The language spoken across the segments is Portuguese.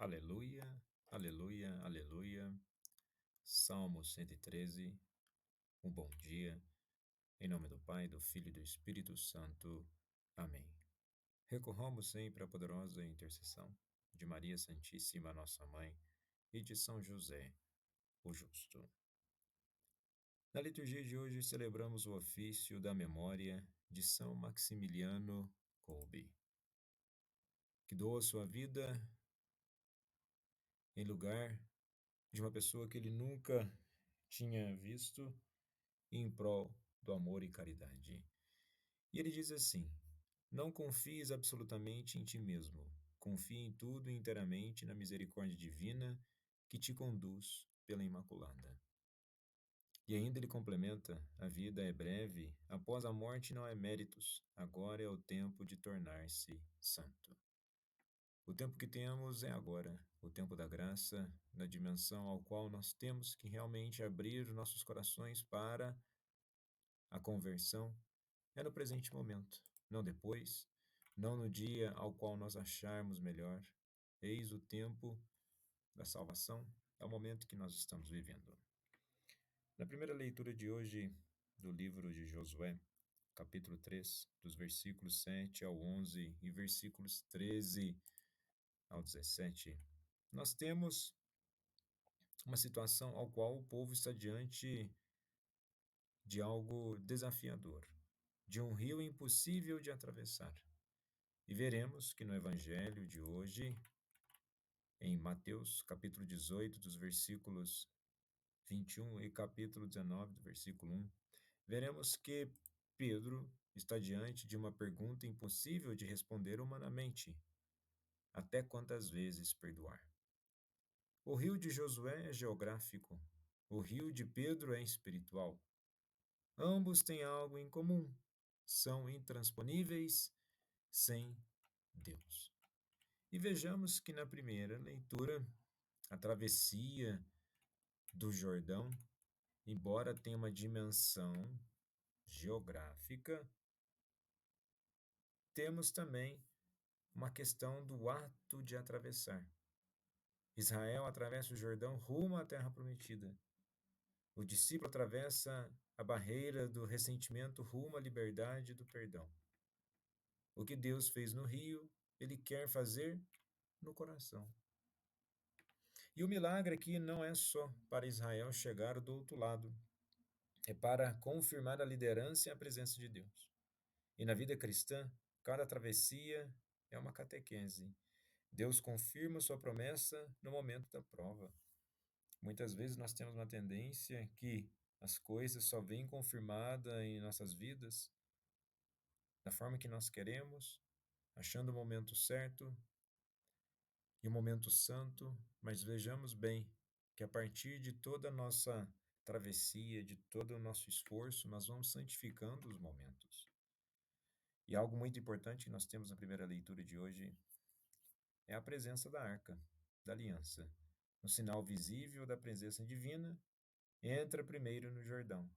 Aleluia, aleluia, aleluia. Salmo 113. Um bom dia. Em nome do Pai, do Filho e do Espírito Santo. Amém. Recorramos sempre à poderosa intercessão de Maria Santíssima, nossa Mãe, e de São José, o Justo. Na liturgia de hoje celebramos o ofício da memória de São Maximiliano Kolbe, que doou a sua vida em lugar de uma pessoa que ele nunca tinha visto em prol do amor e caridade. E ele diz assim: não confies absolutamente em ti mesmo, confie em tudo inteiramente na misericórdia divina que te conduz pela Imaculada. E ainda ele complementa: a vida é breve, após a morte não há méritos, agora é o tempo de tornar-se santo. O tempo que temos é agora, o tempo da graça, na dimensão ao qual nós temos que realmente abrir nossos corações para a conversão. É no presente momento, não depois, não no dia ao qual nós acharmos melhor. Eis o tempo da salvação, é o momento que nós estamos vivendo. Na primeira leitura de hoje do livro de Josué, capítulo 3, dos versículos 7 ao 11 e versículos 13 ao 17, nós temos uma situação ao qual o povo está diante de algo desafiador, de um rio impossível de atravessar. E veremos que no Evangelho de hoje, em Mateus, capítulo 18, dos versículos 21 e capítulo 19, do versículo 1, veremos que Pedro está diante de uma pergunta impossível de responder humanamente: até quantas vezes perdoar? O rio de Josué é geográfico, o rio de Pedro é espiritual. Ambos têm algo em comum: são intransponíveis sem Deus. E vejamos que na primeira leitura, a travessia do Jordão, embora tenha uma dimensão geográfica, temos também uma questão do ato de atravessar. Israel atravessa o Jordão rumo à terra prometida. O discípulo atravessa a barreira do ressentimento rumo à liberdade do perdão. O que Deus fez no rio, ele quer fazer no coração. E o milagre aqui não é só para Israel chegar do outro lado, é para confirmar a liderança e a presença de Deus. E na vida cristã, cada travessia é uma catequese. Deus confirma sua promessa no momento da prova. Muitas vezes nós temos uma tendência que as coisas só vêm confirmadas em nossas vidas da forma que nós queremos, achando o momento certo e o momento santo, mas vejamos bem que a partir de toda a nossa travessia, de todo o nosso esforço, nós vamos santificando os momentos. E algo muito importante que nós temos na primeira leitura de hoje é a presença da arca, da aliança. Um sinal visível da presença divina, entra primeiro no Jordão.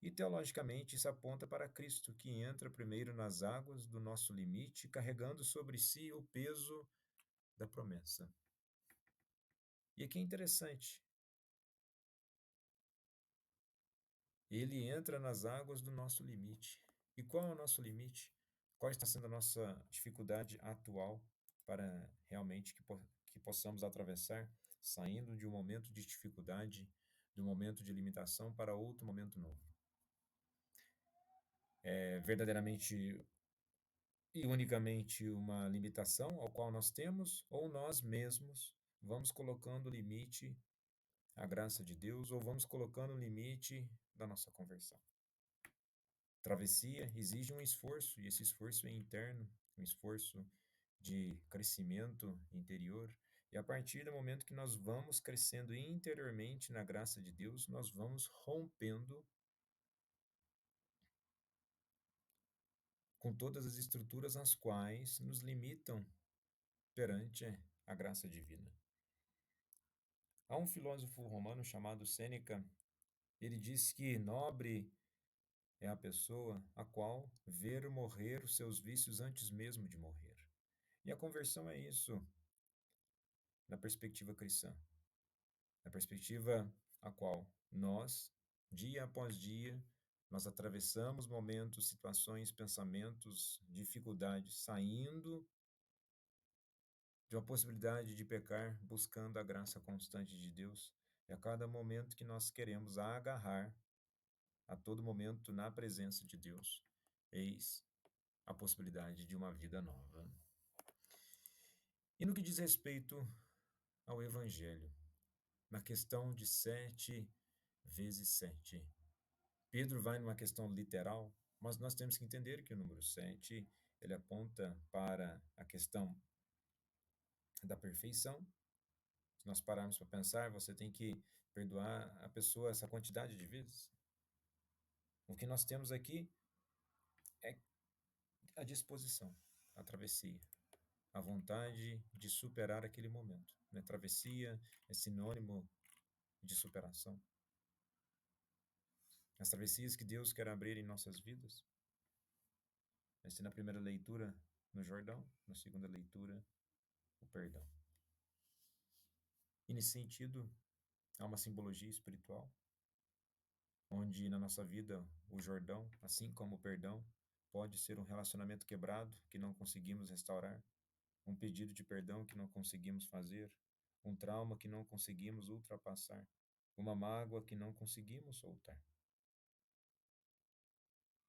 E teologicamente isso aponta para Cristo, que entra primeiro nas águas do nosso limite, carregando sobre si o peso da promessa. E aqui é interessante, ele entra nas águas do nosso limite. E qual é o nosso limite? Qual está sendo a nossa dificuldade atual para realmente que possamos atravessar, saindo de um momento de dificuldade, de um momento de limitação para outro momento novo? É verdadeiramente e unicamente uma limitação ao qual nós temos, ou nós mesmos vamos colocando limite à graça de Deus, ou vamos colocando limite da nossa conversão? Travessia exige um esforço, e esse esforço é interno, um esforço de crescimento interior. E a partir do momento que nós vamos crescendo interiormente na graça de Deus, nós vamos rompendo com todas as estruturas as quais nos limitam perante a graça divina. Há um filósofo romano chamado Sêneca, ele diz que nobre é a pessoa a qual ver morrer os seus vícios antes mesmo de morrer. E a conversão é isso. na perspectiva cristã, na perspectiva a qual nós, dia após dia, nós atravessamos momentos, situações, pensamentos, dificuldades, saindo de uma possibilidade de pecar, buscando a graça constante de Deus. E a cada momento que nós queremos agarrar, a todo momento na presença de Deus, eis a possibilidade de uma vida nova. E no que diz respeito ao Evangelho, na questão de 7 vezes 7, Pedro vai numa questão literal, mas nós temos que entender que o número 7 ele aponta para a questão da perfeição. Se nós pararmos para pensar, você tem que perdoar a pessoa essa quantidade de vezes. O que nós temos aqui é a disposição, a travessia, a vontade de superar aquele momento. Né? Travessia é sinônimo de superação. As travessias que Deus quer abrir em nossas vidas. Vai ser na primeira leitura no Jordão, na segunda leitura o perdão. E nesse sentido, há uma simbologia espiritual, onde na nossa vida o Jordão, assim como o perdão, pode ser um relacionamento quebrado que não conseguimos restaurar, um pedido de perdão que não conseguimos fazer, um trauma que não conseguimos ultrapassar, uma mágoa que não conseguimos soltar.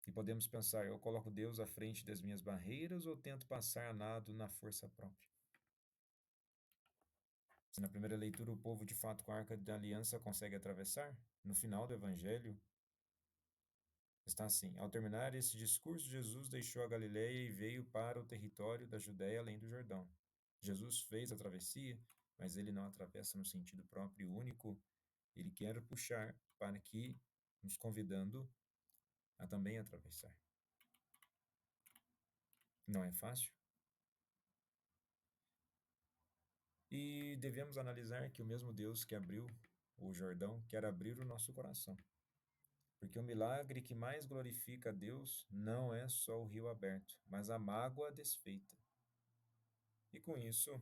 E podemos pensar, eu coloco Deus à frente das minhas barreiras ou tento passar a nado na força própria? Se na primeira leitura o povo de fato com a Arca da Aliança consegue atravessar, no final do Evangelho está assim: ao terminar esse discurso, Jesus deixou a Galileia e veio para o território da Judéia além do Jordão. Jesus fez a travessia, mas ele não atravessa no sentido próprio e único. Ele quer puxar para que, nos convidando a também atravessar. Não é fácil? E devemos analisar que o mesmo Deus que abriu o Jordão quer abrir o nosso coração. Porque o milagre que mais glorifica a Deus não é só o rio aberto, mas a mágoa desfeita. E com isso,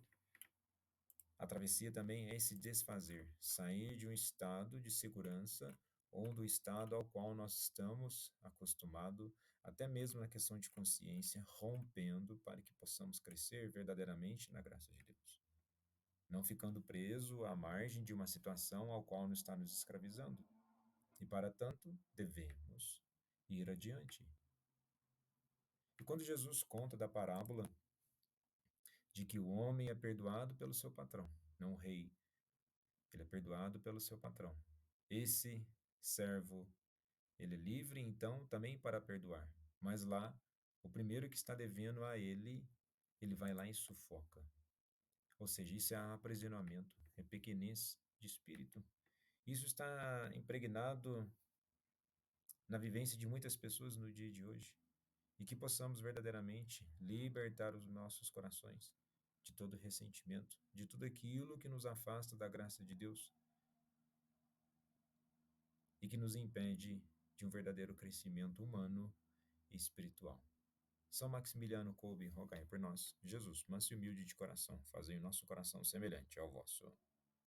a travessia também é esse desfazer, sair de um estado de segurança ou do estado ao qual nós estamos acostumados, até mesmo na questão de consciência, rompendo para que possamos crescer verdadeiramente na graça de Deus. Não ficando preso à margem de uma situação ao qual nos está nos escravizando. E para tanto, devemos ir adiante. E quando Jesus conta da parábola de que o homem é perdoado pelo seu patrão, não o rei, ele é perdoado pelo seu patrão. Esse servo, ele é livre então também para perdoar, mas lá, o primeiro que está devendo a ele, ele vai lá e sufoca. Ou seja, isso é aprisionamento, é pequenez de espírito. Isso está impregnado na vivência de muitas pessoas no dia de hoje. E que possamos verdadeiramente libertar os nossos corações de todo ressentimento, de tudo aquilo que nos afasta da graça de Deus e que nos impede de um verdadeiro crescimento humano e espiritual. São Maximiliano Kolbe, rogai por nós. Jesus, manso e humilde de coração, fazei o nosso coração semelhante ao vosso.